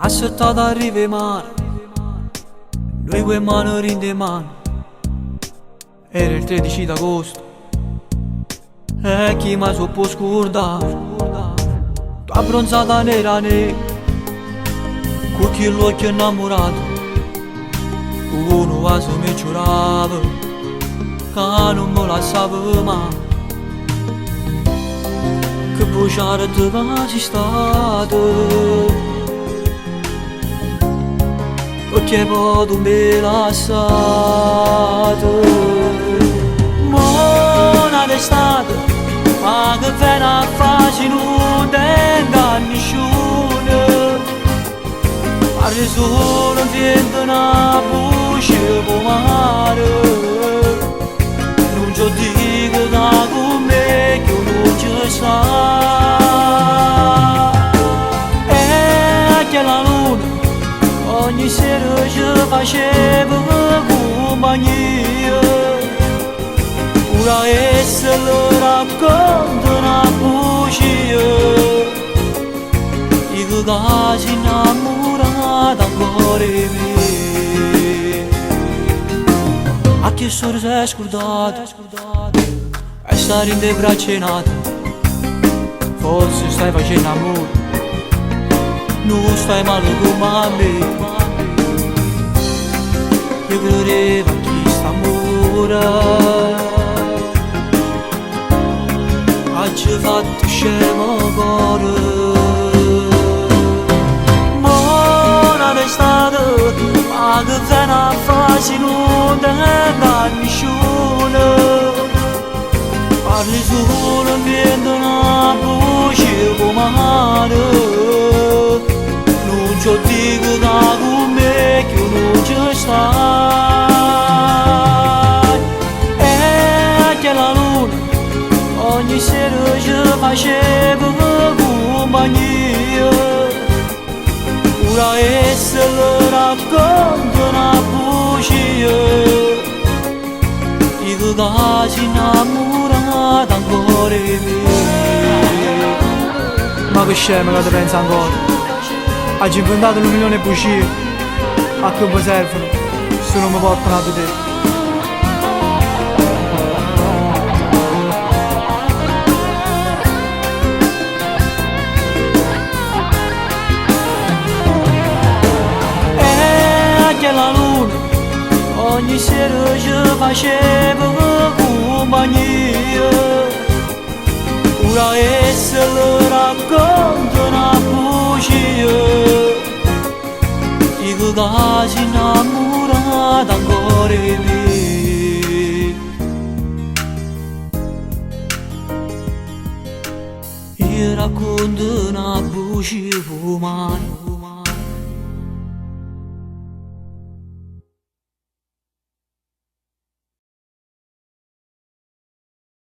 aspettato arriva il mare, noi quei mano rinde mano. Era il 13 d'agosto e chi mai so può scordare, tua bronzata nera nera, con quell'occhio innamorato, uno vaso mi giurava che non mi lasciava mai, che bruciare te vasi stato, perché poi tu mi lasciato. Buona d'estate, ma che viene a farci non tenga nessuno, parli solo in vento una voce pomare, non ci dico da con me che non ci sta, e che la luna ogni sera ci faceva compagnia, ora essa le racconta una bugia, dico che si innamorata ancora di me. A che solo sei scordato e stare in te braccia nate, forse stai facendo amore, non stai male come me. Io credevo a chi sta amore, ci fatto scemo cuore. Buona d'estate, ma che viene a farsi non tenga nessuno, parli solo in vento una voce pomare, non ci dico da con me che non ci sta, e che la luna ogni sera ci faceva compagnia, ora essa le racconta una bugia, dico che si innamorata ancora di me. Ma che scema che ti pensa ancora? Hai inventato 1 milione di bugie, a che mi servono se non mi portano a te? La luna ogni sera ci faceva compagnia, ora essa le racconta una bugia, dico che si innamorata ancora di me. Io racconto una bugia umana,